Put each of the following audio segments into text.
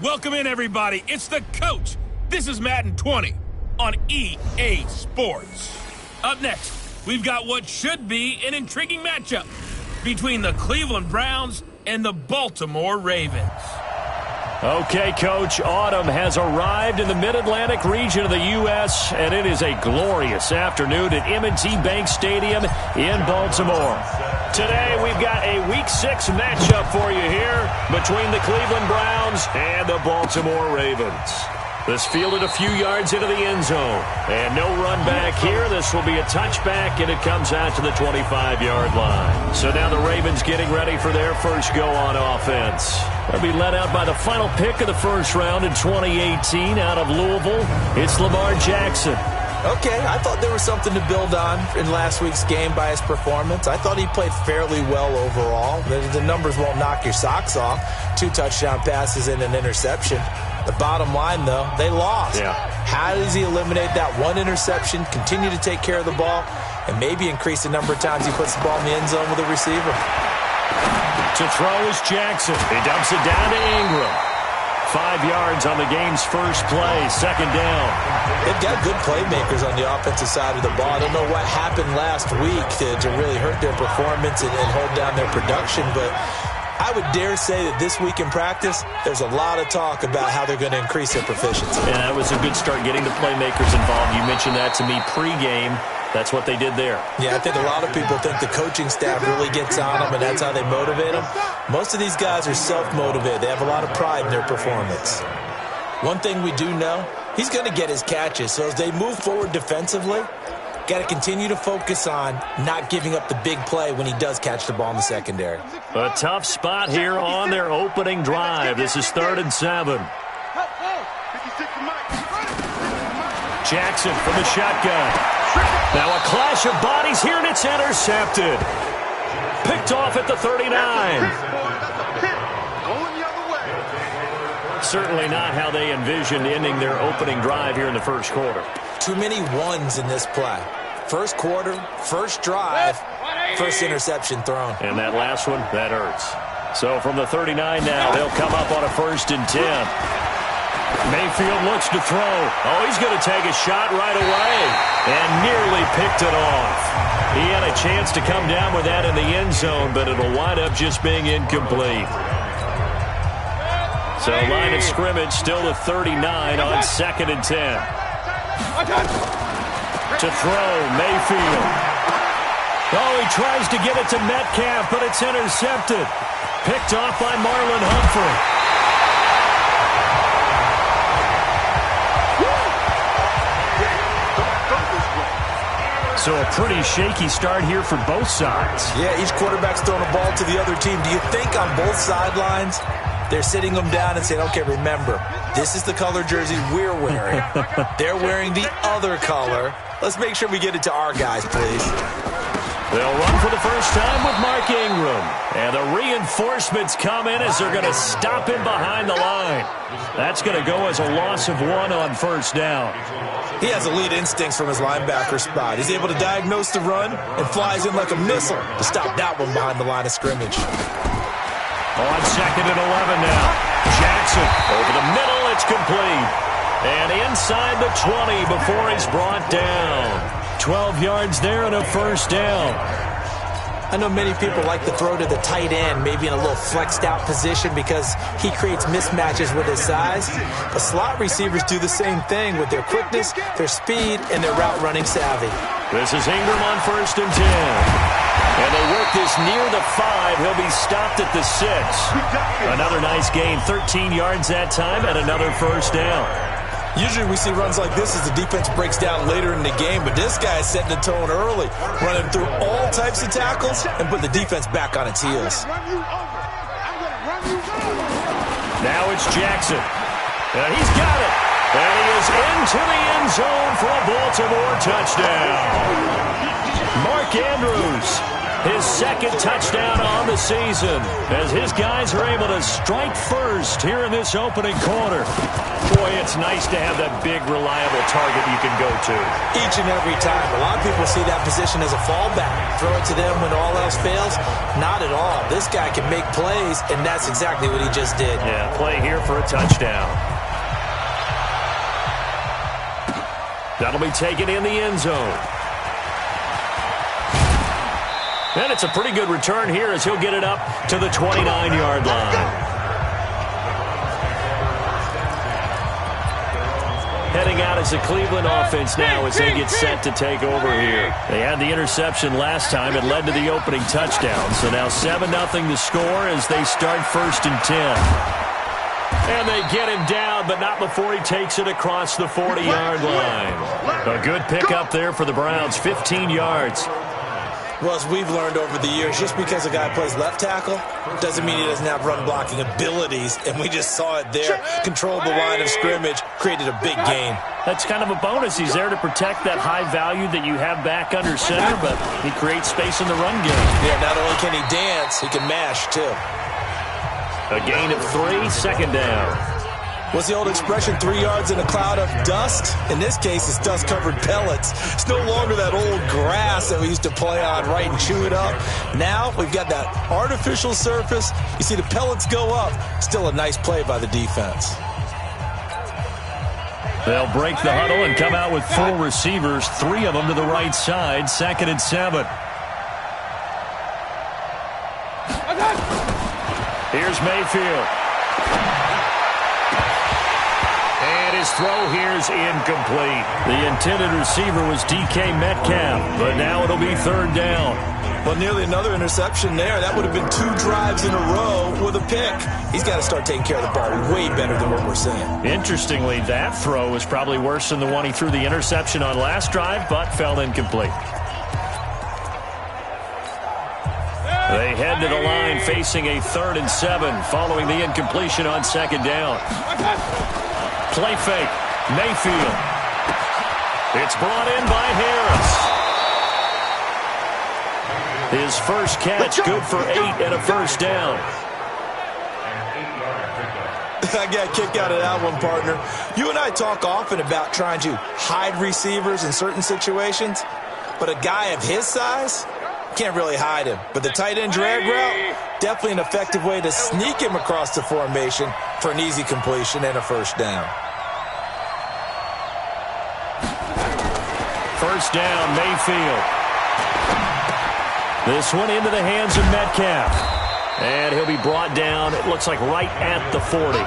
Welcome in, everybody. It's the coach. This is Madden 20 on EA Sports. Up next, we've got what should be an intriguing matchup between the Cleveland Browns and the Baltimore Ravens. Okay, Coach, autumn has arrived in the Mid-Atlantic region of the U.S., and it is a glorious afternoon at M&T Bank Stadium in Baltimore. Today, we've got a Week 6 matchup for you here between the Cleveland Browns and the Baltimore Ravens. This fielded a few yards into the end zone, and no run back here. This will be a touchback, and it comes out to the 25-yard line. So now the Ravens getting ready for their first go on offense. They'll be led out by the final pick of the first round in 2018 out of Louisville. It's Lamar Jackson. Okay, I thought there was something to build on in last week's game by his performance. I thought he played fairly well overall. The numbers won't knock your socks off. 2 touchdown passes and an interception. The bottom line, though, they lost. Yeah. How does he eliminate that one interception, continue to take care of the ball, and maybe increase the number of times he puts the ball in the end zone with a receiver? To throw is Jackson. He dumps it down to Ingram. 5 yards on the game's first play, second down. They've got good playmakers on the offensive side of the ball. I don't know what happened last week to really hurt their performance and hold down their production, but I would dare say that this week in practice, there's a lot of talk about how they're going to increase their proficiency. Yeah, that was a good start getting the playmakers involved. You mentioned that to me pregame. That's what they did there. Yeah, I think a lot of people think the coaching staff really gets on them, and that's how they motivate them. Most of these guys are self-motivated. They have a lot of pride in their performance. One thing we do know, he's going to get his catches. So as they move forward defensively, got to continue to focus on not giving up the big play when he does catch the ball in the secondary. A tough spot here on their opening drive. This is 3rd and 7. Jackson from the shotgun. Now a clash of bodies here, and it's intercepted. Picked off at the 39. Certainly not how they envisioned ending their opening drive here in the first quarter. Too many ones in this play. First quarter, first drive, first interception thrown. And that last one, that hurts. So from the 39 now, they'll come up on a 1st and 10. Mayfield looks to throw. Oh, he's going to take a shot right away and nearly picked it off. He had a chance to come down with that in the end zone, but it'll wind up just being incomplete. So line of scrimmage still to 39 on 2nd and 10. To throw, Mayfield. Oh, he tries to get it to Metcalf, but it's intercepted. Picked off by Marlon Humphrey. So a pretty shaky start here for both sides. Yeah, each quarterback's throwing a ball to the other team. Do you think on both sidelines they're sitting them down and saying, okay, remember, this is the color jersey we're wearing. They're wearing the other color. Let's make sure we get it to our guys, please. They'll run for the first time with Mark Ingram. And the reinforcements come in as they're going to stop him behind the line. That's going to go as a loss of 1 on 1st down. He has elite instincts from his linebacker spot. He's able to diagnose the run and flies in like a missile to stop that one behind the line of scrimmage. On 2nd and 11 now. Jackson over the middle. It's complete. And inside the 20 before he's brought down. 12 yards there and a 1st down. I know many people like to throw to the tight end, maybe in a little flexed out position because he creates mismatches with his size. But slot receivers do the same thing with their quickness, their speed, and their route running savvy. This is Ingram on 1st and 10. And they work this near the 5. He'll be stopped at the 6. Another nice gain, 13 yards that time, and another 1st down. Usually we see runs like this as the defense breaks down later in the game, but this guy is setting the tone early, running through all types of tackles and put the defense back on its heels. Now it's Jackson. And he's got it. And he is into the end zone for a Baltimore touchdown. Mark Andrews His second touchdown on the season as his guys are able to strike first here in this opening quarter. Boy, it's nice to have that big, reliable target you can go to. Each and every time. A lot of people see that position as a fallback. Throw it to them when all else fails. Not at all. This guy can make plays, and that's exactly what he just did. Yeah, play here for a touchdown. That'll be taken in the end zone. And it's a pretty good return here as he'll get it up to the 29-yard line. Heading out as the Cleveland offense now as they get set to take over here. They had the interception last time. It led to the opening touchdown. So now 7-0 the score as they start 1st and 10. And they get him down, but not before he takes it across the 40-yard line. A good pickup there for the Browns, 15 yards. Well, as we've learned over the years, just because a guy plays left tackle doesn't mean he doesn't have run-blocking abilities, and we just saw it there. Controlled the line of scrimmage, created a big gain. That's kind of a bonus. He's there to protect that high value that you have back under center, but he creates space in the run game. Yeah, not only can he dance, he can mash, too. A gain of 3, 2nd down. What's the old expression, 3 yards in a cloud of dust? In this case, it's dust-covered pellets. It's no longer that old grass that we used to play on, right, and chew it up. Now we've got that artificial surface. You see the pellets go up. Still a nice play by the defense. They'll break the huddle and come out with 4 receivers, 3 of them to the right side, 2nd and 7. Here's Mayfield. And his throw here's incomplete. The intended receiver was DK Metcalf, but now it'll be 3rd down. Well, nearly another interception there. That would have been 2 drives in a row with a pick. He's got to start taking care of the ball way better than what we're seeing. Interestingly, that throw was probably worse than the one he threw the interception on last drive, but fell incomplete. They head to the line facing a 3rd and 7 following the incompletion on 2nd down. Play fake. Mayfield. It's brought in by Harris. His first catch, good for 8 and a 1st down. I got a kick out of that one, partner. You and I talk often about trying to hide receivers in certain situations, but a guy of his size can't really hide him. But the tight end drag route, definitely an effective way to sneak him across the formation for an easy completion and a 1st down. 1st down, Mayfield. This one into the hands of Metcalf. And he'll be brought down, it looks like right at the 40.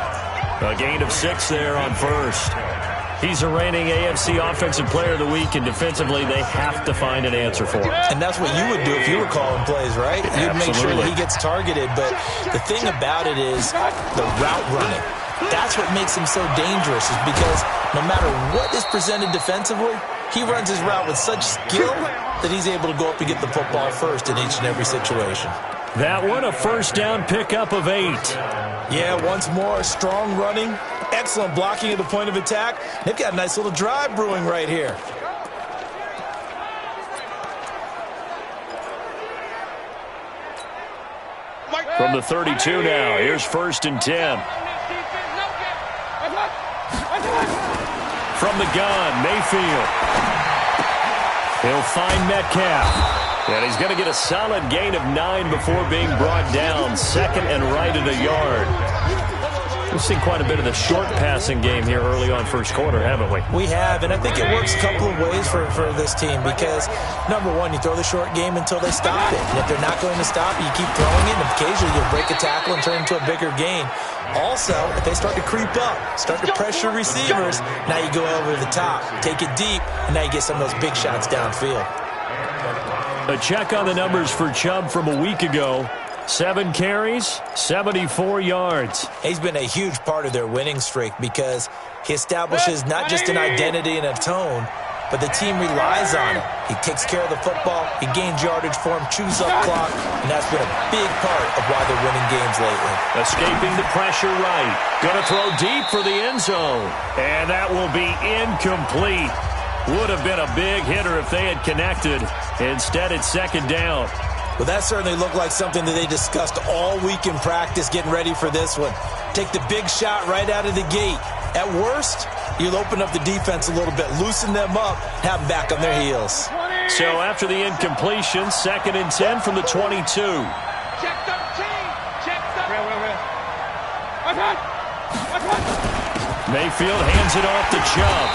A gain of 6 there on 1st. He's a reigning AFC Offensive Player of the Week, and defensively they have to find an answer for him. And that's what you would do if you were calling plays, right? You'd make sure that he gets targeted. But the thing about it is the route running. That's what makes him so dangerous, is because no matter what is presented defensively, he runs his route with such skill that he's able to go up and get the football first in each and every situation. That one, a 1st down pickup of 8. Yeah, once more, strong running, excellent blocking at the point of attack. They've got a nice little drive brewing right here. From the 32 now, here's 1st and 10. From the gun, Mayfield. He'll find Metcalf. And he's going to get a solid gain of 9 before being brought down. 2nd and right at a yard. We've seen quite a bit of the short passing game here early on 1st quarter, haven't we? We have, and I think it works a couple of ways for this team because, number one, you throw the short game until they stop it. And if they're not going to stop it, you keep throwing it, and occasionally you'll break a tackle and turn it into a bigger gain. Also, if they start to creep up, start to pressure receivers, now you go over the top, take it deep, and now you get some of those big shots downfield. A check on the numbers for Chubb from a week ago. 7 carries, 74 yards. He's been a huge part of their winning streak because he establishes not just an identity and a tone, but the team relies on him. He takes care of the football, he gains yardage for him, chews up clock, and that's been a big part of why they're winning games lately. Escaping the pressure right. Going to throw deep for the end zone. And that will be incomplete. Would have been a big hitter if they had connected. Instead, it's 2nd down. Well, that certainly looked like something that they discussed all week in practice getting ready for this one. Take the big shot right out of the gate. At worst, you'll open up the defense a little bit, loosen them up, have them back on their heels. So after the incompletion, 2nd and 10 from the 22. Check 13. Check 13. Mayfield hands it off to Chubb.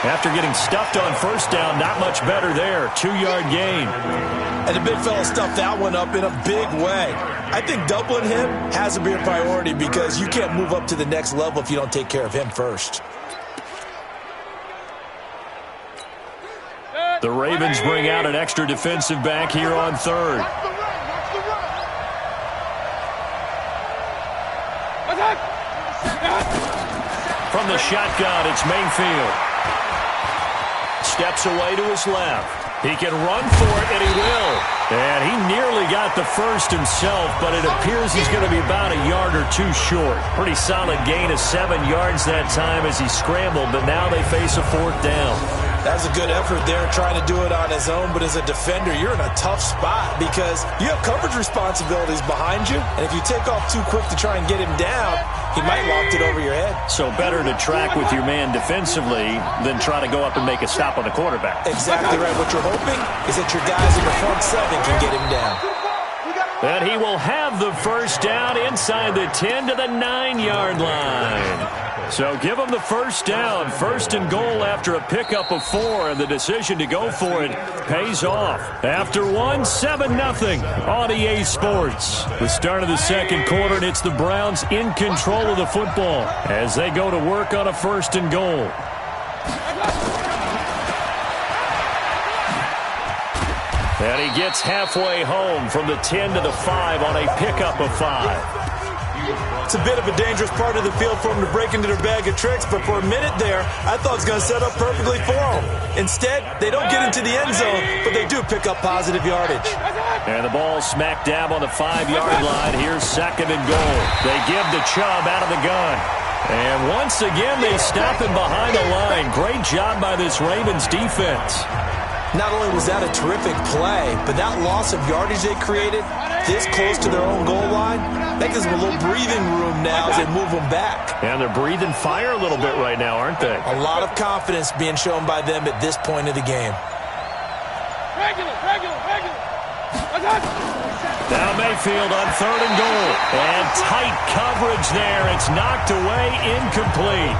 After getting stuffed on first down, not much better there. 2-yard gain. And the big fella stuffed that one up in a big way. I think doubling him has to be a priority because you can't move up to the next level if you don't take care of him first. The Ravens bring out an extra defensive back here on 3rd. From the shotgun, it's Mayfield. Steps away to his left. He can run for it, and he will. And he nearly got the first himself, but it appears he's going to be about a yard or two short. Pretty solid gain of 7 yards that time as he scrambled, but now they face a 4th down. That was a good effort there, trying to do it on his own, but as a defender, you're in a tough spot because you have coverage responsibilities behind you, and if you take off too quick to try and get him down, he might loft it over your head. So better to track with your man defensively than try to go up and make a stop on the quarterback. Exactly right. What you're hoping is that your guys in the front 7 can get him down. And he will have the first down inside the 10 to the 9-yard line. So give him the first down, 1st and goal after a pickup of 4, and the decision to go for it pays off. After 1, 7-0 on EA Sports. The start of the 2nd quarter, and it's the Browns in control of the football as they go to work on a 1st and goal. And he gets halfway home from the 10 to the 5 on a pickup of 5. It's a bit of a dangerous part of the field for him to break into their bag of tricks, but for a minute there, I thought it was going to set up perfectly for him. Instead, they don't get into the end zone, but they do pick up positive yardage. And the ball smack dab on the 5-yard line. Here's 2nd and goal. They give to Chubb out of the gun. And once again, they stop him behind the line. Great job by this Ravens defense. Not only was that a terrific play, but that loss of yardage they created this close to their own goal line, that gives them a little breathing room now as they move them back. And they're breathing fire a little bit right now, aren't they? A lot of confidence being shown by them at this point of the game. Now Mayfield on 3rd and goal. And tight coverage there. It's knocked away, incomplete.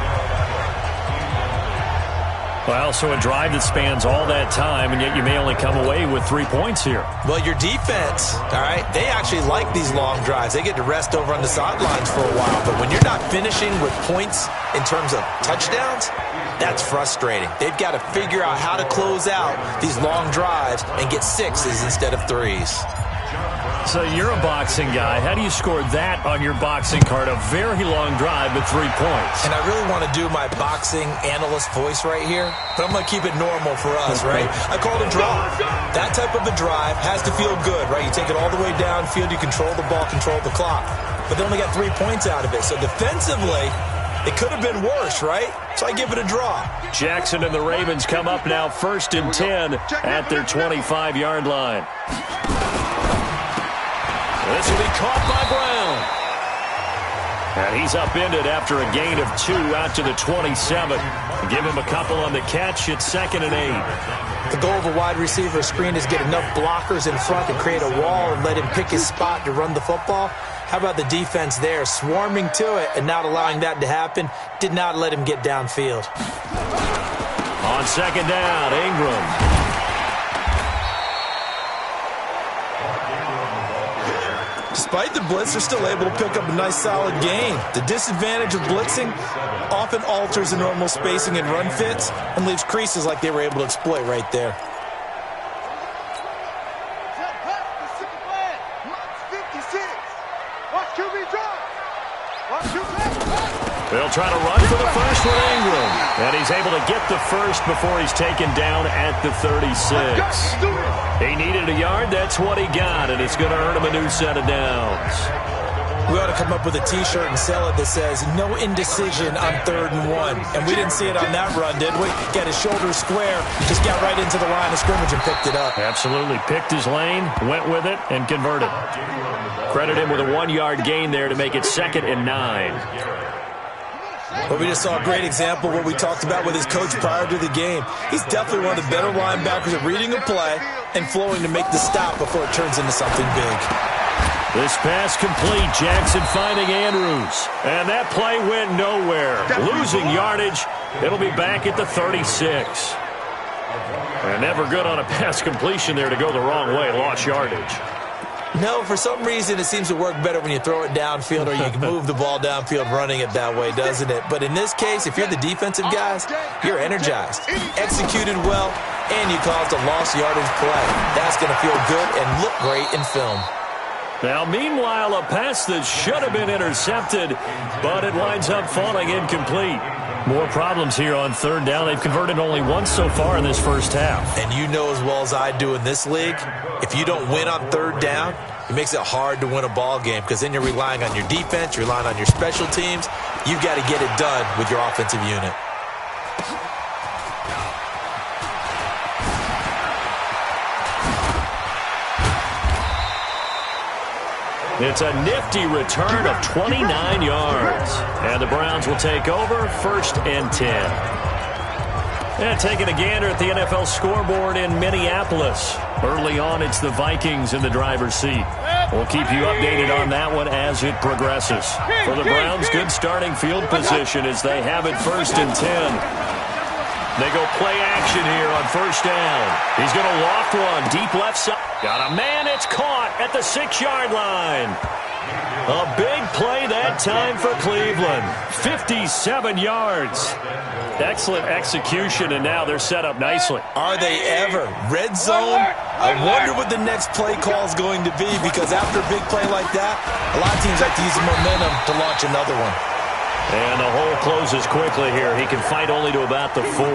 Well, so a drive that spans all that time, and yet you may only come away with 3 points here. Well, your defense, all right, they actually like these long drives. They get to rest over on the sidelines for a while. But when you're not finishing with points in terms of touchdowns, that's frustrating. They've got to figure out how to close out these long drives and get 6s instead of 3s. So you're a boxing guy. How do you score that on your boxing card? A very long drive with 3 points. And I really want to do my boxing analyst voice right here, but I'm going to keep it normal for us, right? I call it a draw. That type of a drive has to feel good, right? You take it all the way downfield, you control the ball, control the clock. But they only got 3 points out of it. So defensively, it could have been worse, right? So I give it a draw. Jackson and the Ravens come up now 1st and 10 at their 25-yard line. This will be caught by Brown. And he's upended after a gain of 2 out to the 27. Give him a couple on the catch. It's 2nd and 8. The goal of a wide receiver screen is get enough blockers in front to create a wall and let him pick his spot to run the football. How about the defense there, swarming to it and not allowing that to happen? Did not let him get downfield. On 2nd down, Ingram. Despite the blitz, they're still able to pick up a nice solid gain. The disadvantage of blitzing often alters the normal spacing and run fits and leaves creases like they were able to exploit right there. They'll try to run for the first with Ingram. And he's able to get the first before he's taken down at the 36. He needed a yard. That's what he got, and it's going to earn him a new set of downs. We ought to come up with a T-shirt and sell it that says, no indecision on 3rd and 1. And we didn't see it on that run, did we? Got his shoulders square. He just got right into the line of scrimmage and picked it up. Absolutely. Picked his lane, went with it, and converted. Credit him with a 1-yard gain there to make it 2nd and 9. Well, we just saw a great example of what we talked about with his coach prior to the game. He's definitely one of the better linebackers at reading a play and flowing to make the stop before it turns into something big. This pass complete. Jackson finding Andrews. And that play went nowhere. Losing yardage. It'll be back at the 36. And never good on a pass completion there to go the wrong way. Lost yardage. No, for some reason it seems to work better when you throw it downfield or you can move the ball downfield running it that way, doesn't it? But in this case, if you're the defensive guys, you're energized, executed well, and you caused a lost yardage play. That's going to feel good and look great in film. Now, meanwhile, a pass that should have been intercepted, but it winds up falling incomplete. More problems here on 3rd down. They've converted only once so far in this first half. And you know as well as I do in this league, if you don't win on 3rd down, it makes it hard to win a ball game because then you're relying on your defense, you're relying on your special teams. You've got to get it done with your offensive unit. It's a nifty return of 29 yards. And the Browns will take over 1st and 10. And taking a gander at the NFL scoreboard in Minneapolis. Early on, it's the Vikings in the driver's seat. We'll keep you updated on that one as it progresses. For the Browns, good starting field position as they have it 1st and 10. They go play action here on 1st down. He's going to loft one deep left side. Got a man. It's caught at the 6-yard line. A big play that time for Cleveland. 57 yards. Excellent execution, and now they're set up nicely. Are they ever? Red zone? I wonder what the next play call is going to be because after a big play like that, a lot of teams like to use the momentum to launch another one. And the hole closes quickly here. He can fight only to about the 4.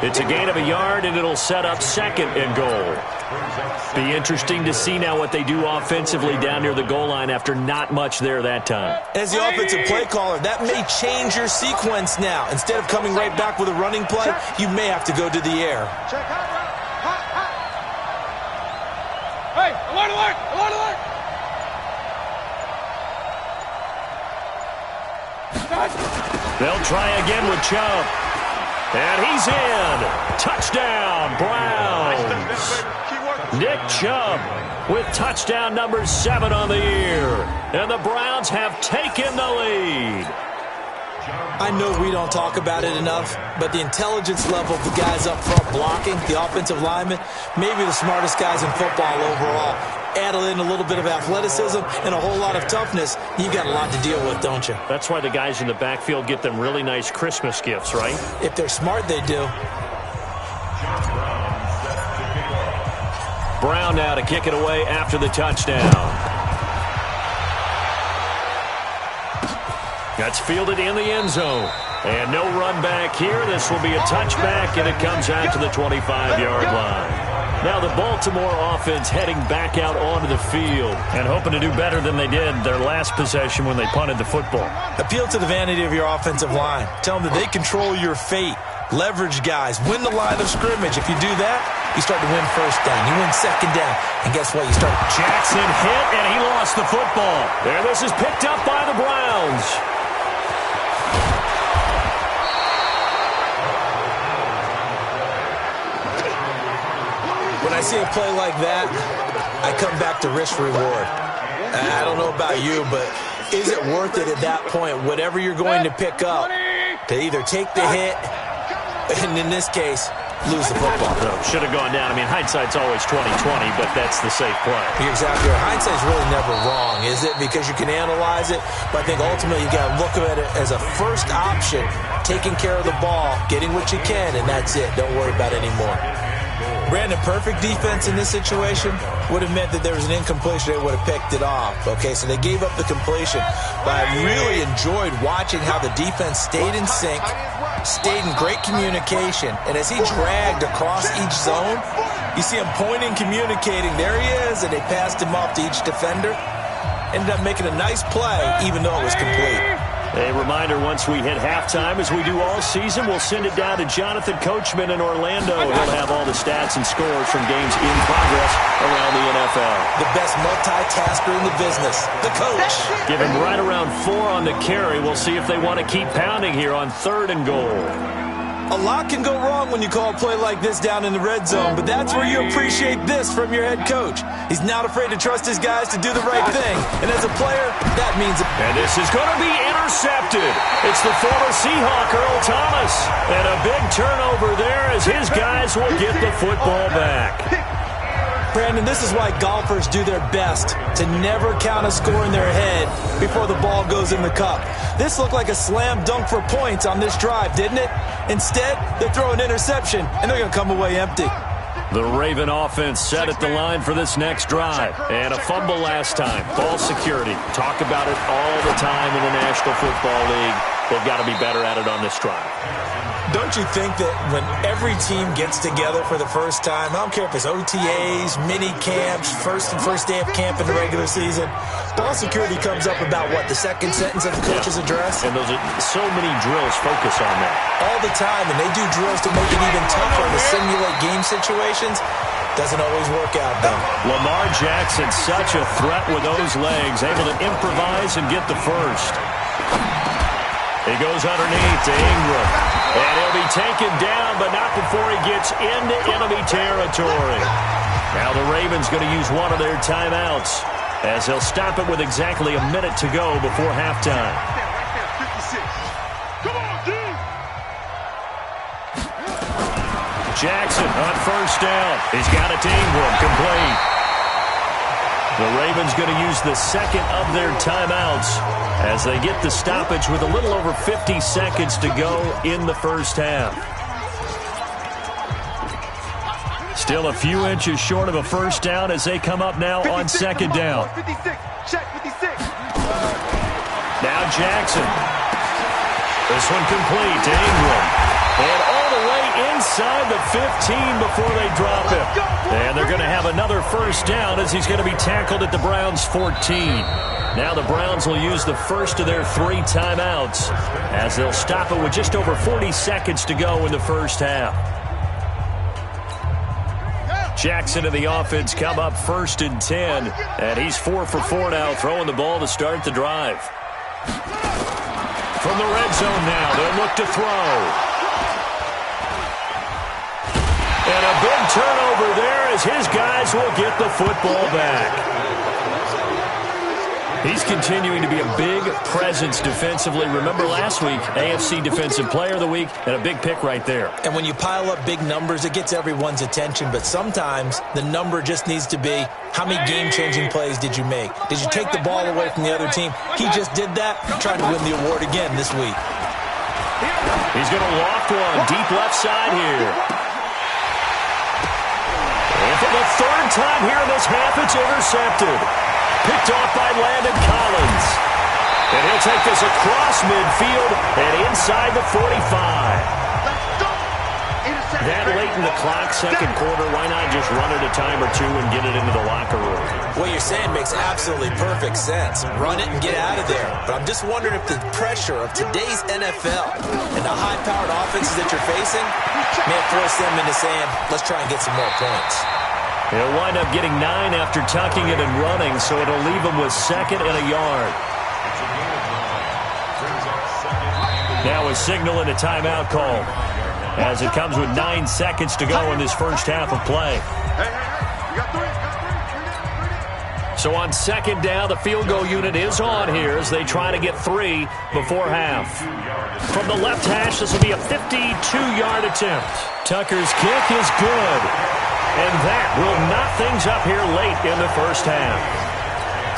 It's a gain of a yard, and it'll set up 2nd and goal. Be interesting to see now what they do offensively down near the goal line after not much there that time. As the offensive play caller, that may change your sequence now. Instead of coming right back with a running play, you may have to go to the air. Hey, alert, alert, alert, alert! They'll try again with Chubb. And he's in. Touchdown, Browns. Nick Chubb with touchdown number 7 on the year. And the Browns have taken the lead. I know we don't talk about it enough, but the intelligence level of the guys up front blocking, the offensive linemen, maybe the smartest guys in football overall. Add in a little bit of athleticism and a whole lot of toughness, you got a lot to deal with, don't you? That's why the guys in the backfield get them really nice Christmas gifts, right? If they're smart, they do. Brown now to kick it away after the touchdown. That's fielded in the end zone. And no run back here. This will be a touchback, and it comes out to the 25-yard line. Now the Baltimore offense heading back out onto the field and hoping to do better than they did their last possession when they punted the football. Appeal to the vanity of your offensive line. Tell them that they control your fate. Leverage guys. Win the line of scrimmage. If you do that, you start to win 1st down. You win 2nd down. And guess what? You start. Jackson hit, and he lost the football. There, this is picked up by the Browns. When I see a play like that, I come back to risk reward. I don't know about you, but is it worth it at that point, whatever you're going to pick up, to either take the hit, and in this case, lose the football? No, should have gone down. I mean, hindsight's always 20/20, but that's the safe play. You're exactly right. Hindsight's really never wrong, is it? Because you can analyze it, but I think ultimately you got to look at it as a first option, taking care of the ball, getting what you can, and that's it. Don't worry about it anymore. Brandon, perfect defense in this situation would have meant that there was an incompletion. They would have picked it off. Okay, so they gave up the completion. But I really enjoyed watching how the defense stayed in sync, stayed in great communication. And as he dragged across each zone, you see him pointing, communicating. There he is, and they passed him off to each defender. Ended up making a nice play, even though it was complete. A reminder, once we hit halftime, as we do all season, we'll send it down to Jonathan Coachman in Orlando. He'll have all the stats and scores from games in progress around the NFL. The best multitasker in the business, the coach. Give him right around 4 on the carry. We'll see if they want to keep pounding here on 3rd and goal. A lot can go wrong when you call a play like this down in the red zone, but that's where you appreciate this from your head coach. He's not afraid to trust his guys to do the right thing, and as a player, that means... And this is going to be intercepted. It's the former Seahawk, Earl Thomas, and a big turnover there as his guys will get the football back. Brandon, this is why golfers do their best to never count a score in their head before the ball goes in the cup. This looked like a slam dunk for points on this drive, didn't it? Instead, they throw an interception, and they're going to come away empty. The Raven offense set at the line for this next drive. And a fumble last time. Ball security. Talk about it all the time in the National Football League. They've got to be better at it on this drive. Don't you think that when every team gets together for the first time, I don't care if it's OTAs, mini camps, first day of camp in the regular season, ball security comes up about, what, the second sentence of the coach's address? And those are so many drills focus on that. All the time, and they do drills to make it even tougher to simulate game situations. Doesn't always work out, though. Lamar Jackson, such a threat with those legs, able to improvise and get the first. He goes underneath to Ingram. And he'll be taken down, but not before he gets into enemy territory. Now the Ravens going to use one of their timeouts as they'll stop it with exactly a minute to go before halftime. Jackson on first down. He's got it to Ingram, complete. The Ravens going to use the second of their timeouts as they get the stoppage with a little over 50 seconds to go in the first half. Still a few inches short of a first down as they come up now on second down. Now Jackson. This one complete to Ingram. And all the way inside the 15 before they drop him. And they're going to have another first down as he's going to be tackled at the Browns' 14. Now the Browns will use the first of their 3 timeouts as they'll stop it with just over 40 seconds to go in the first half. Jackson and the offense come up 1st and 10, and he's 4 for 4 now, throwing the ball to start the drive. From the red zone now, they'll look to throw. And a big turnover there as his guys will get the football back. He's continuing to be a big presence defensively. Remember last week, AFC Defensive Player of the Week, and a big pick right there. And when you pile up big numbers, it gets everyone's attention. But sometimes the number just needs to be, how many game-changing plays did you make? Did you take the ball away from the other team? He just did that, trying to win the award again this week. He's going to loft one deep left side here. And for the 3rd time here in this half, it's intercepted. Picked off by Landon Collins. And he'll take this across midfield and inside the 45. That late in the clock, second quarter, why not just run it a time or two and get it into the locker room? What you're saying makes absolutely perfect sense. Run it and get out of there. But I'm just wondering if the pressure of today's NFL and the high-powered offenses that you're facing may have forced them into saying, let's try and get some more points. He'll wind up getting 9 after tucking it and running, so it'll leave him with 2nd and a yard. Now a signal and a timeout call as it comes with 9 seconds to go in this first half of play. So on second down, the field goal unit is on here as they try to get 3 before half. From the left hash, this will be a 52-yard attempt. Tucker's kick is good. And that will knot things up here late in the first half.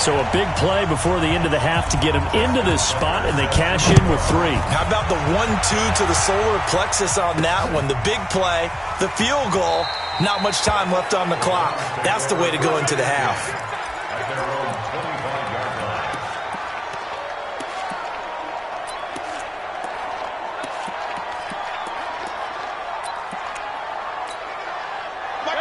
So a big play before the end of the half to get him into this spot, and they cash in with 3. How about the 1-2 to the solar plexus on that one? The big play, the field goal, not much time left on the clock. That's the way to go into the half.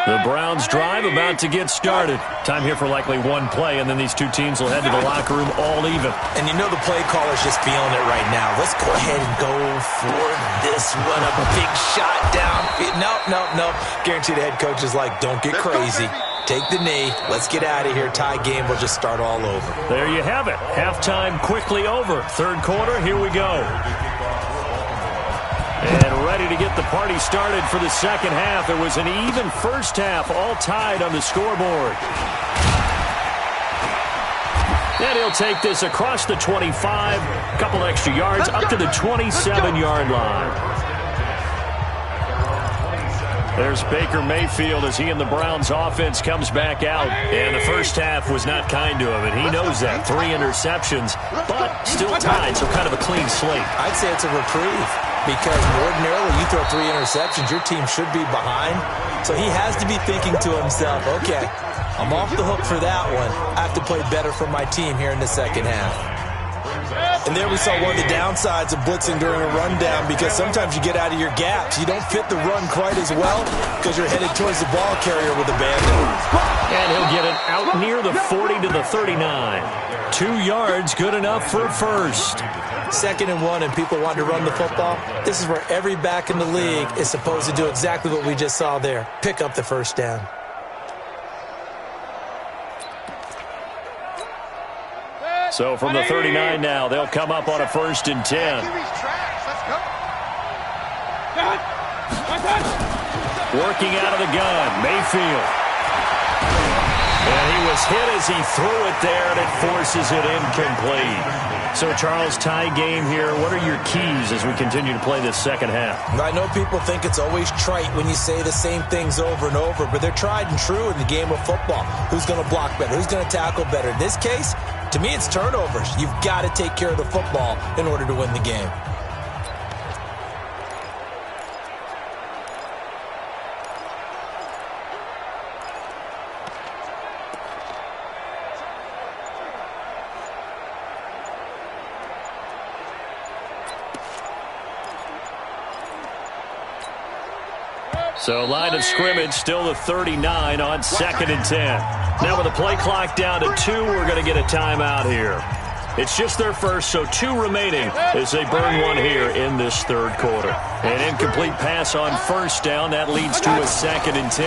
The Browns drive about to get started. Time here for likely one play, and then these two teams will head to the locker room all even. And you know the play caller's just feeling it right now. Let's go ahead and go for this one. A big shot down. No. Guarantee the head coach is like, don't get crazy. Take the knee. Let's get out of here. Tie game will just start all over. There you have it. Halftime quickly over. Third quarter, here we go. And ready to get the party started for the second half. It was an even first half, all tied on the scoreboard. And he'll take this across the 25, a couple extra yards, up to the 27-yard line. There's Baker Mayfield as he and the Browns offense comes back out. And the first half was not kind to him, and he knows that. 3 interceptions, but still tied, so kind of a clean slate. I'd say it's a reprieve because ordinarily you throw 3 interceptions, your team should be behind. So he has to be thinking to himself, okay, I'm off the hook for that one. I have to play better for my team here in the second half. And there we saw one of the downsides of blitzing during a rundown because sometimes you get out of your gaps. You don't fit the run quite as well because you're headed towards the ball carrier with abandon. And he'll get it out near the 40 to the 39. 2 yards, good enough for a first. 2nd and 1 and people want to run the football. This is where every back in the league is supposed to do exactly what we just saw there. Pick up the first down. So from the 39 now, they'll come up on a 1st and 10. Working out of the gun, Mayfield. And he was hit as he threw it there, and it forces it incomplete. So, Charles, tie game here. What are your keys as we continue to play this second half? I know people think it's always trite when you say the same things over and over, but they're tried and true in the game of football. Who's going to block better? Who's going to tackle better? In this case, to me, it's turnovers. You've got to take care of the football in order to win the game. So line of scrimmage still the 39 on 2nd and 10. Now with the play clock down to 2, we're going to get a timeout here. It's just their first, so 2 remaining as they burn one here in this third quarter. An incomplete pass on 1st down. That leads to a 2nd and 10.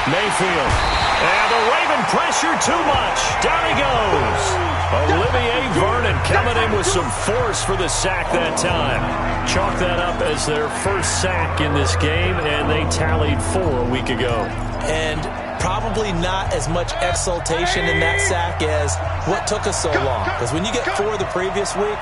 Mayfield. And the Raven pressure too much. Down he goes. Olivier Vernon coming in with some force for the sack that time. Chalk that up as their first sack in this game, and they tallied 4 a week ago. And probably not as much exultation in that sack as what took us so long. Because when you get 4 the previous week,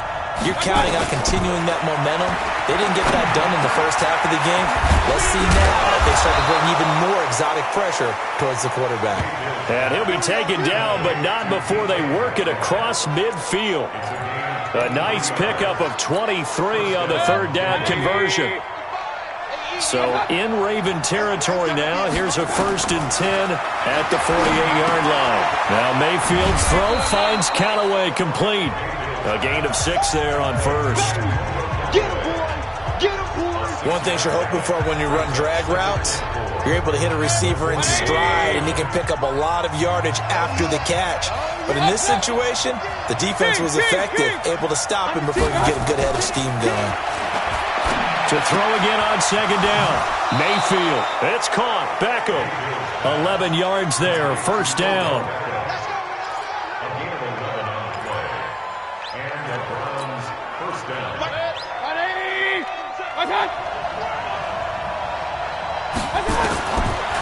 you're counting on continuing that momentum. They didn't get that done in the first half of the game. Let's see now if they start to bring even more exotic pressure towards the quarterback. And he'll be taken down, but not before they work it across midfield. A nice pickup of 23 on the 3rd down conversion. So in Raven territory now. Here's a 1st and 10 at the 48-yard line. Now Mayfield's throw finds Callaway complete. A gain of 6 there on 1st. One thing you're hoping for when you run drag routes, you're able to hit a receiver in stride, and he can pick up a lot of yardage after the catch. But in this situation, the defense was effective, able to stop him before he could get a good head of steam going. To throw again on 2nd down. Mayfield. It's caught. Beckham. 11 yards there. 1st down.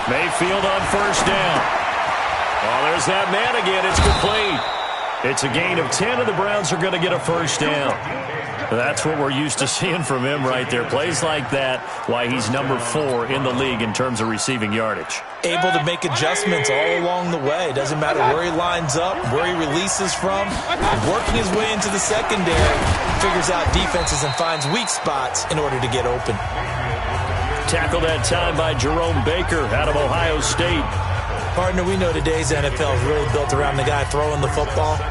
Mayfield on 1st down. Oh, there's that man again. It's complete. It's a gain of 10, and the Browns are going to get a 1st down. That's what we're used to seeing from him right there. Plays like that, why he's number 4 in the league in terms of receiving yardage. Able to make adjustments all along the way. Doesn't matter where he lines up, where he releases from. Working his way into the secondary, figures out defenses and finds weak spots in order to get open. Tackled that time by Jerome Baker out of Ohio State. Partner, we know today's NFL is really built around the guy throwing the football.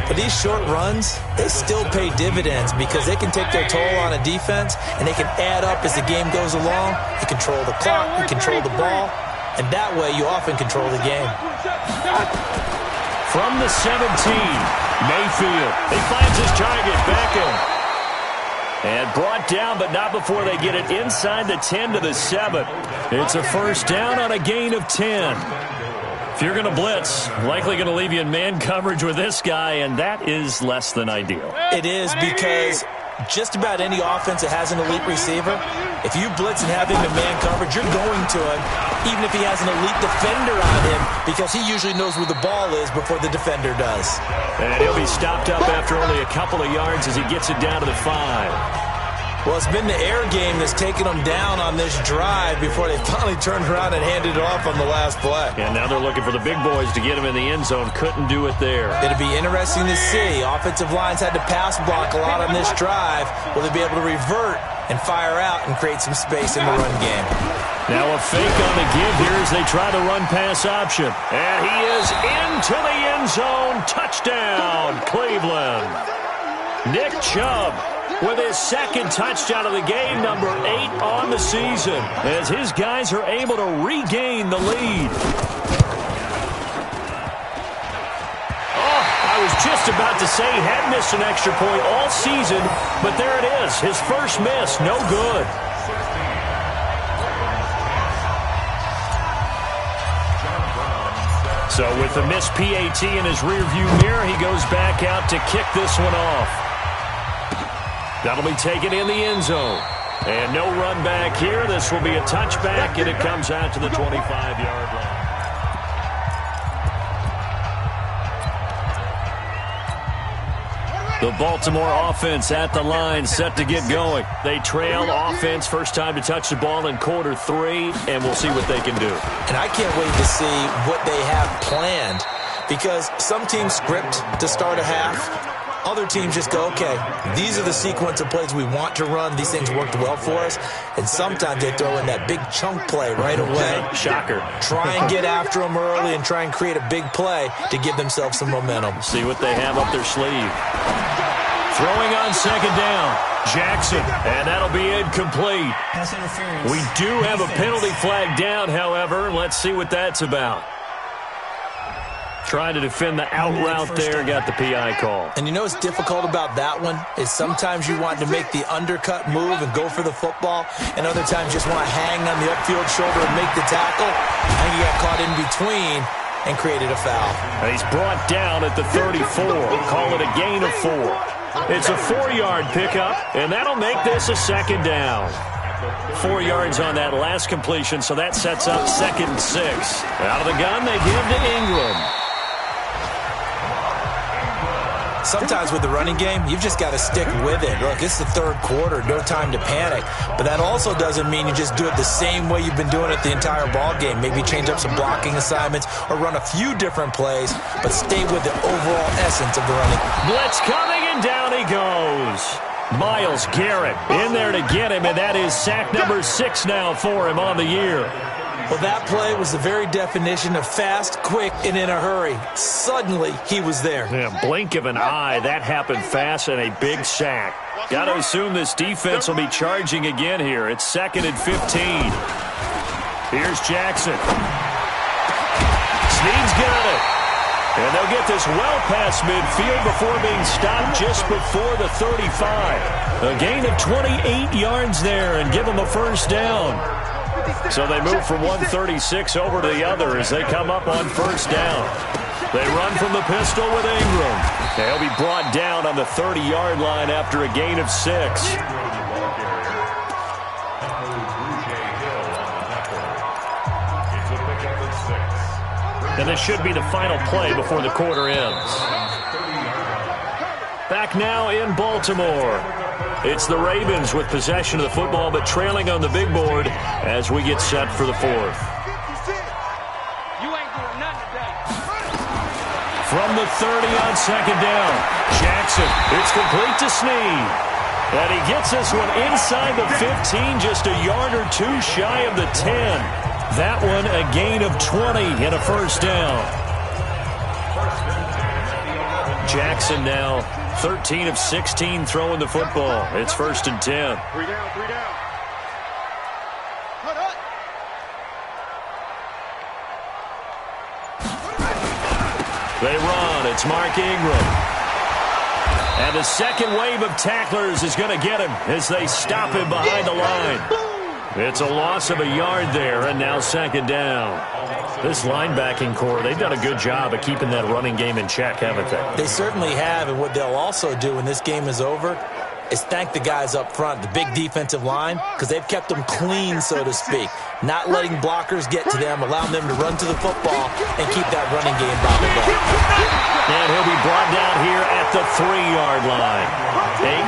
But these short runs, they still pay dividends because they can take their toll on a defense and they can add up as the game goes along. You control the clock, you control the ball. and that way you often control the game. From the 17, Mayfield. He finds his target, Beckham. And brought down, but not before they get it inside the 10 to the 7. It's a first down on a gain of 10. If you're going to blitz, likely going to leave you in man coverage with this guy, and that is less than ideal. It is, because just about any offense that has an elite receiver, if you blitz and have him in man coverage, you're going to him, even if he has an elite defender on him, because he usually knows where the ball is before the defender does. And he'll be stopped up after only a couple of yards as he gets it down to the 5. Well, it's been the air game that's taken them down on this drive before they finally turned around and handed it off on the last play. And now they're looking for the big boys to get him in the end zone. Couldn't do it there. It'll be interesting to see. Offensive lines had to pass block a lot on this drive. Will they be able to revert and fire out and create some space in the run game? Now a fake on the give here as they try the run-pass option. And he is into the end zone. Touchdown, Cleveland. Nick Chubb with his second touchdown of the game, number 8 on the season, as his guys are able to regain the lead. Oh, I was just about to say he had missed an extra point all season, but there it is, his first miss, no good. So with the missed PAT in his rearview mirror, he goes back out to kick this one off. That'll be taken in the end zone. And no run back here. This will be a touchback, and it comes out to the 25-yard line. The Baltimore offense at the line, set to get going. They trail offense, first time to touch the ball in quarter 3, and we'll see what they can do. And I can't wait to see what they have planned, because some teams script to start a half. Other teams just go, okay, these are the sequence of plays we want to run. These things worked well for us. And sometimes they throw in that big chunk play right away. Shocker. Try and get after them early and try and create a big play to give themselves some momentum. See what they have up their sleeve. Throwing on second down. Jackson, and that'll be incomplete. Pass interference. We do have a penalty flag down, however. Let's see what that's about. Trying to defend the out route there, got the PI call. And you know what's difficult about that one is sometimes you want to make the undercut move and go for the football, and other times just want to hang on the upfield shoulder and make the tackle, and you got caught in between and created a foul. And he's brought down at the 34. Call it a gain of 4. It's a 4-yard pickup, and that'll make this a second down. 4 yards on that last completion, so that sets up 2nd and 6. Out of the gun, they give to Ingram. Sometimes with the running game, you've just got to stick with it. Look, it's the third quarter, no time to panic. But that also doesn't mean you just do it the same way you've been doing it the entire ball game. Maybe change up some blocking assignments or run a few different plays, but stay with the overall essence of the running. Blitz coming, and down he goes. Myles Garrett in there to get him, and that is sack number 6 now for him on the year. Well, that play was the very definition of fast, quick, and in a hurry. Suddenly, he was there. Yeah, blink of an eye. That happened fast, and a big sack. Got to assume this defense will be charging again here. It's 2nd and 15. Here's Jackson. Snead's got it. And they'll get this well past midfield before being stopped just before the 35. A gain of 28 yards there and give them a first down. So they move from 136 over to the other as they come up on first down. They run from the pistol with Ingram. They'll be brought down on the 30-yard line after a gain of 6. And this should be the final play before the quarter ends. Back now in Baltimore. It's the Ravens with possession of the football, but trailing on the big board as we get set for the 4th. From the 30 on second down, Jackson, it's complete to Snead. And he gets this one inside the 15, just a yard or 2 shy of the 10. That one a gain of 20 and a first down. Jackson now 13 of 16 throwing the football. It's 1st and 10. 3 down, 3 down. They run. It's Mark Ingram. And the second wave of tacklers is going to get him as they stop him behind the line. It's a loss of a yard there, and now second down. This linebacking core, they've done a good job of keeping that running game in check, haven't they? They certainly have, and what they'll also do when this game is over is thank the guys up front, the big defensive line, because they've kept them clean, so to speak. Not letting blockers get to them, allowing them to run to the football and keep that running game bottled up. And he'll be brought down here at the 3-yard line.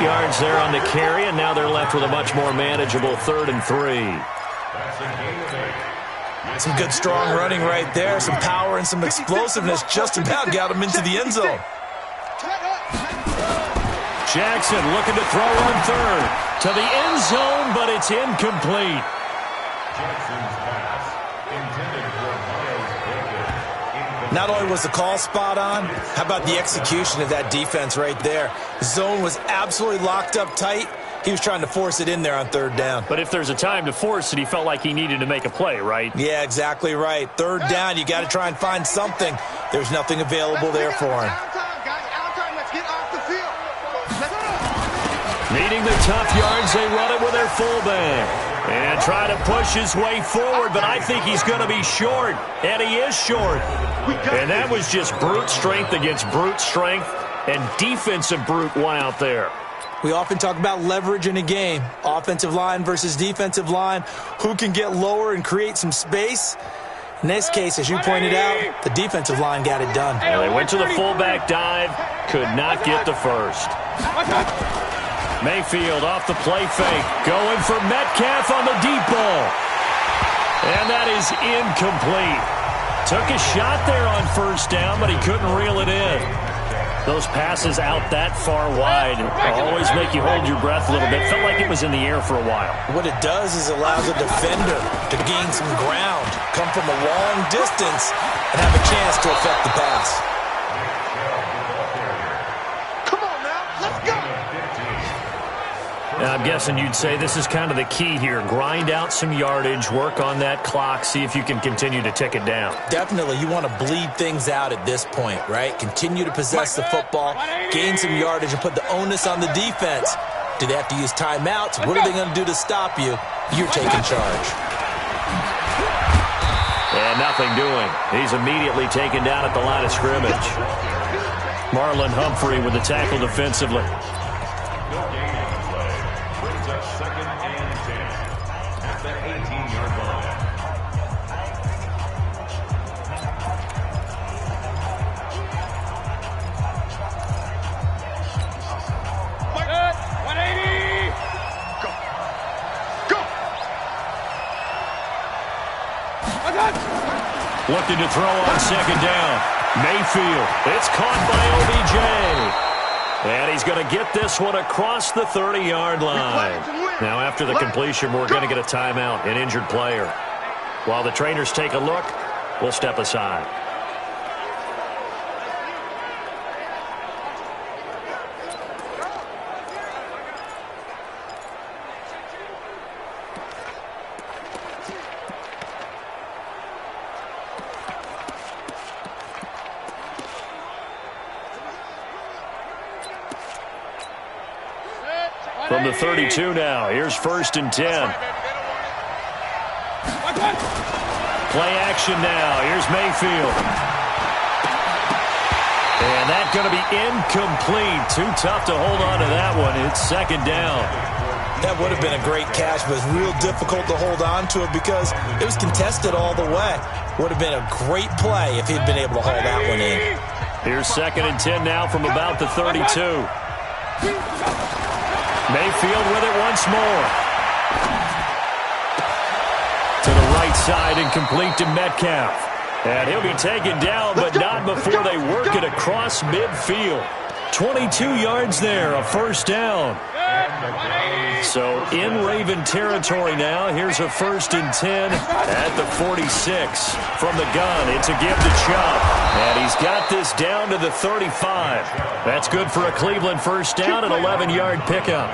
8 yards there on the carry, and now they're left with a much more manageable 3rd and 3. Some good, strong running right there. Some power and some explosiveness just about got him into the end zone. Jackson looking to throw on 3rd. To the end zone, but it's incomplete. Not only was the call spot on, how about the execution of that defense right there? The zone was absolutely locked up tight. He was trying to force it in there on 3rd down. But if there's a time to force it, he felt like he needed to make a play, right? Yeah, exactly right. 3rd down, you got to try and find something. There's nothing available there for him. Needing the tough yards, they run it with their fullback. And try to push his way forward, but I think he's going to be short. And he is short. And that was just brute strength against brute strength. And defensive brute one out there. We often talk about leverage in a game. Offensive line versus defensive line. Who can get lower and create some space? In this case, as you pointed out, the defensive line got it done. Yeah, they went to the fullback dive. Could not get the first. Mayfield off the play fake. Going for Metcalf on the deep ball. And that is incomplete. Took a shot there on 1st down, but he couldn't reel it in. Those passes out that far wide always make you hold your breath a little bit. Felt like it was in the air for a while. What it does is allows a defender to gain some ground, come from a long distance, and have a chance to affect the pass. Come on now, let's go. I'm guessing you'd say this is kind of the key here. Grind out some yardage, work on that clock, see if you can continue to tick it down. Definitely, you want to bleed things out at this point, right? Continue to possess the football, gain some yardage, and put the onus on the defense. Do they have to use timeouts? What are they going to do to stop you? You're taking charge. And nothing doing. He's immediately taken down at the line of scrimmage. Marlon Humphrey with the tackle defensively. Looking to throw on 2nd down. Mayfield. It's caught by OBJ. And he's going to get this one across the 30-yard line. Now, after the completion, we're going to get a timeout, an injured player. While the trainers take a look, we'll step aside. From the 32 now, here's 1st and 10. Play action now, here's Mayfield. And that's going to be incomplete. Too tough to hold on to that one. It's 2nd down. That would have been a great catch, but it's real difficult to hold on to it because it was contested all the way. Would have been a great play if he'd been able to haul that one in. Here's 2nd and 10 now from about the 32. Mayfield with it once more. To the right side and complete to Metcalf. And he'll be taken down, but not before they work it across midfield. 22 yards there, a 1st down. So in Raven territory now, here's a 1st and 10 at the 46. From the gun, it's a give to Chubb. And he's got this down to the 35. That's good for a Cleveland 1st down, an 11-yard pickup.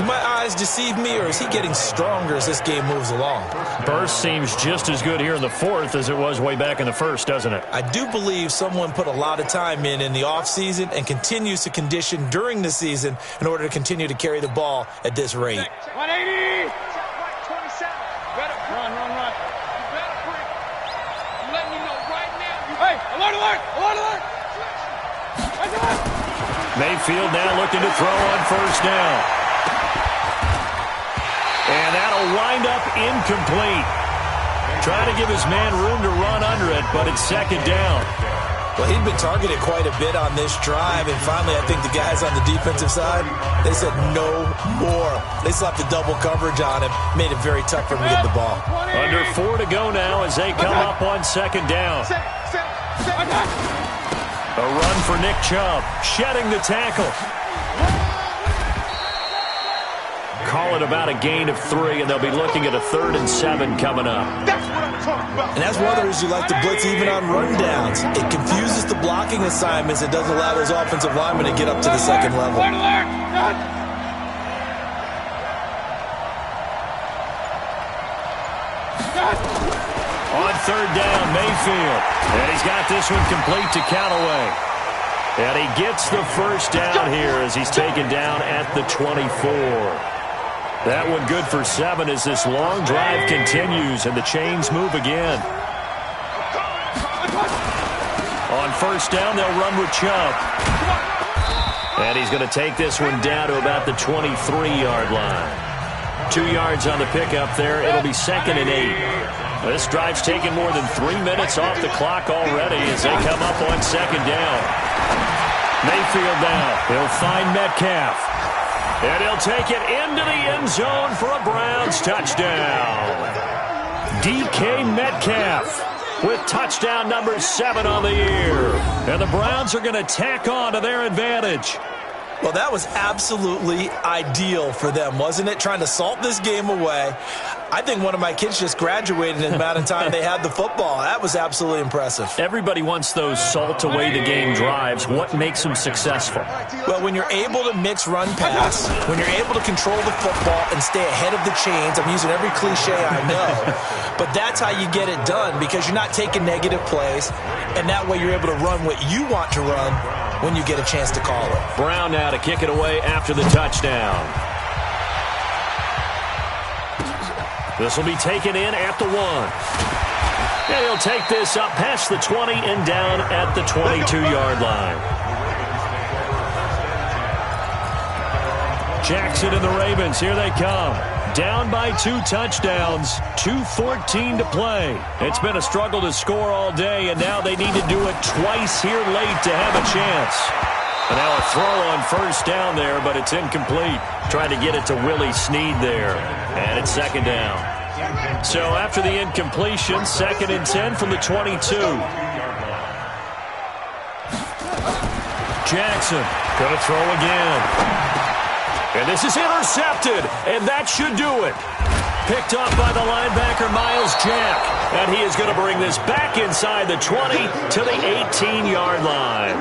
Do my eyes deceive me, or is he getting stronger as this game moves along? Burst seems just as good here in the fourth as it was way back in the first, doesn't it? I do believe someone put a lot of time in the offseason and continues to condition during the season in order to continue to carry the ball at this rate. 180! Better run. You better break. I'm letting you know right now. Hey, alert! Mayfield now looking to throw on first down. And that'll wind up incomplete. Trying to give his man room to run under it, but it's second down. Well, he'd been targeted quite a bit on this drive, and finally I think the guys on the defensive side, they said no more. They slapped the double coverage on him, made it very tough for him to get the ball. Under 4 to go now as they come up on second down. A run for Nick Chubb, shedding the tackle. Call it about a gain of 3, and they'll be looking at a 3rd and 7 coming up. That's what I'm talking about. And that's one of the reasons you like to blitz even on rundowns. It confuses the blocking assignments. It doesn't allow those offensive linemen to get up to the second level. On third down, Mayfield. And he's got this one complete to Callaway. And he gets the first down here as he's taken down at the 24. That one good for 7 as this long drive continues and the chains move again. On first down, they'll run with Chubb. And he's going to take this one down to about the 23-yard line. 2 yards on the pickup there. It'll be 2nd and 8. This drive's taken more than 3 minutes off the clock already as they come up on second down. Mayfield now. He'll find Metcalf. And he'll take it into the end zone for a Browns touchdown. DK Metcalf with touchdown number 7 on the year. And the Browns are going to tack on to their advantage. Well, that was absolutely ideal for them, wasn't it? Trying to salt this game away. I think one of my kids just graduated in the amount of time they had the football. That was absolutely impressive. Everybody wants those salt-away-the-game drives. What makes them successful? Well, when you're able to mix run-pass, when you're able to control the football and stay ahead of the chains, I'm using every cliche I know, but that's how you get it done because you're not taking negative plays, and that way you're able to run what you want to run when you get a chance to call it. Brown now to kick it away after the touchdown. This will be taken in at the 1. And he'll take this up past the 20 and down at the 22-yard line. Jackson and the Ravens, here they come. Down by 2 touchdowns, 2:14 to play. It's been a struggle to score all day, and now they need to do it twice here late to have a chance. And now a throw on first down there, but it's incomplete. Trying to get it to Willie Snead there. And it's second down. So after the incompletion, 2nd and 10 from the 22. Jackson going to throw again. And this is intercepted, and that should do it. Picked off by the linebacker, Miles Jack. And he is going to bring this back inside the 20 to the 18-yard line.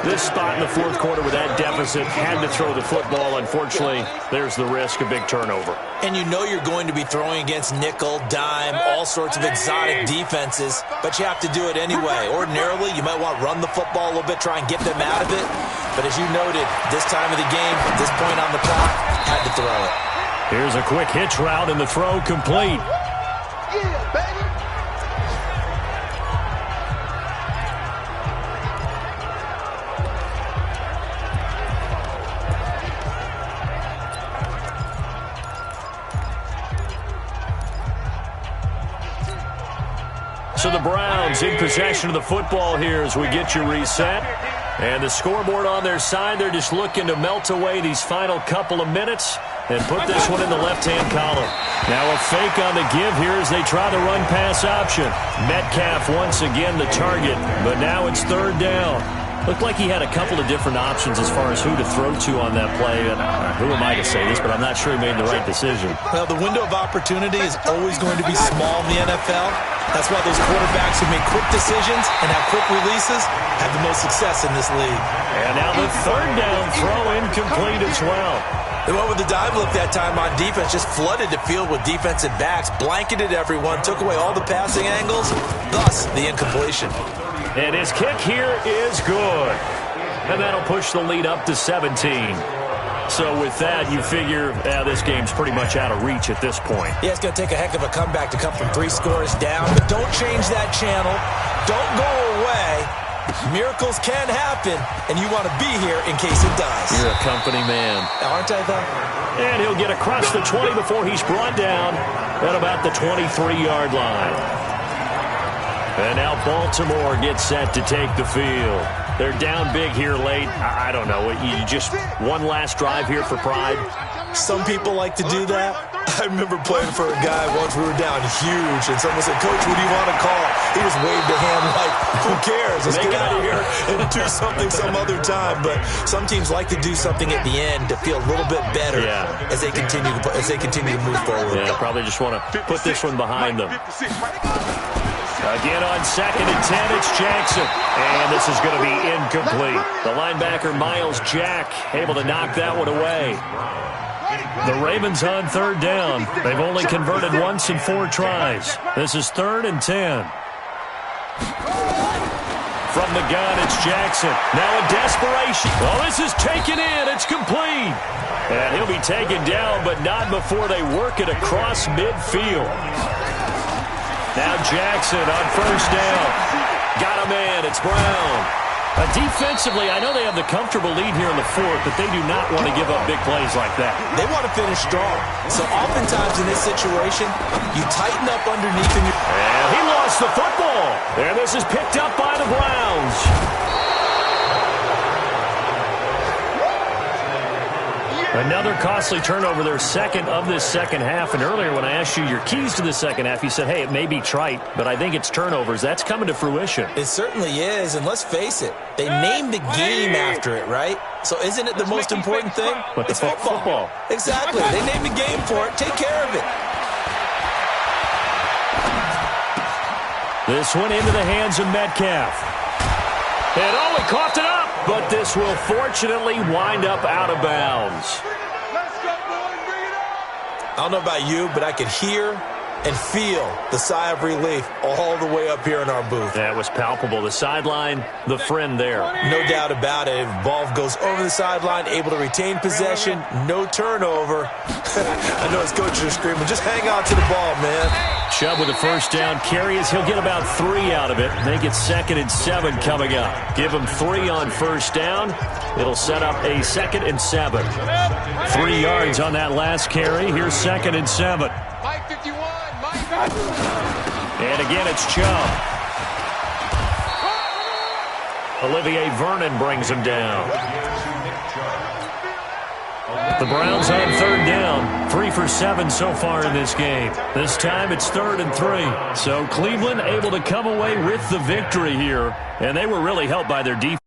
This spot in the fourth quarter with that deficit had to throw the football. Unfortunately, there's the risk of big turnover. And you know you're going to be throwing against nickel, dime, all sorts of exotic defenses, but you have to do it anyway. Ordinarily, you might want to run the football a little bit, try and get them out of it. But as you noted, this time of the game, this point on the clock, had to throw it. Here's a quick hitch route, and the throw complete. Yeah, baby. So the Browns in possession of the football here as we get you reset. And the scoreboard on their side, they're just looking to melt away these final couple of minutes and put this one in the left-hand column. Now a fake on the give here as they try the run-pass option. Metcalf once again the target, but now it's 3rd down. Looked like he had a couple of different options as far as who to throw to on that play. And who am I to say this, but I'm not sure he made the right decision. Well, the window of opportunity is always going to be small in the NFL. That's why those quarterbacks who make quick decisions and have quick releases have the most success in this league. And now the 3rd down throw incomplete as well. They went with the dime look that time on defense, just flooded the field with defensive backs, blanketed everyone, took away all the passing angles, thus the incompletion. And his kick here is good. And that'll push the lead up to 17. So with that, you figure this game's pretty much out of reach at this point. Yeah, it's going to take a heck of a comeback to come from 3 scores down, but don't change that channel. Don't go away. Miracles can happen, and you want to be here in case it does. You're a company man. Aren't I, though? And he'll get across the 20 before he's brought down at about the 23-yard line. And now Baltimore gets set to take the field. They're down big here late. I don't know. You just one last drive here for pride? Some people like to do that. I remember playing for a guy once. We were down huge, and someone said, "Coach, what do you want to call?" He just waved a hand like, who cares? Let's get out of here and do something some other time. But some teams like to do something at the end to feel a little bit better as they continue to move forward. Yeah, probably just want to put this one behind them. Again on 2nd and 10, it's Jackson. And this is going to be incomplete. The linebacker, Miles Jack, able to knock that one away. The Ravens on 3rd down. They've only converted once in 4 tries. This is 3rd and 10. From the gun, it's Jackson. Now in desperation. Oh, this is taken in. It's complete. And he'll be taken down, but not before they work it across midfield. Now Jackson on 1st down. Got a man. It's Brown. Defensively, I know they have the comfortable lead here in the 4th, but they do not want to give up big plays like that. They want to finish strong. So oftentimes in this situation, you tighten up underneath. And he lost the football. And this is picked up by the Browns. Another costly turnover, their 2nd of this second half. And earlier when I asked you your keys to the second half, you said, hey, it may be trite, but I think it's turnovers. That's coming to fruition. It certainly is, and let's face it, they named the game after it, right? So isn't it the most important thing? But it's football. Exactly. They named the game for it. Take care of it. This one into the hands of Metcalf. And he coughed it up. But this will fortunately wind up out of bounds. Let's go, boys. Bring it on. I don't know about you, but I could hear and feel the sigh of relief all the way up here in our booth. That was palpable. The sideline, the friend there. No doubt about it. If ball goes over the sideline, able to retain possession, no turnover. I know his coaches are screaming, just hang on to the ball, man. Chubb with a 1st down carry as he'll get about 3 out of it. Make it 2nd and 7 coming up. Give him 3 on 1st down. It'll set up a 2nd and 7. 3 yards on that last carry. Here's 2nd and 7. Mike 51. And again, it's Chubb. Olivier Vernon brings him down. The Browns on 3rd down. 3 for 7 so far in this game. This time it's 3rd and 3. So Cleveland able to come away with the victory here. And they were really helped by their defense.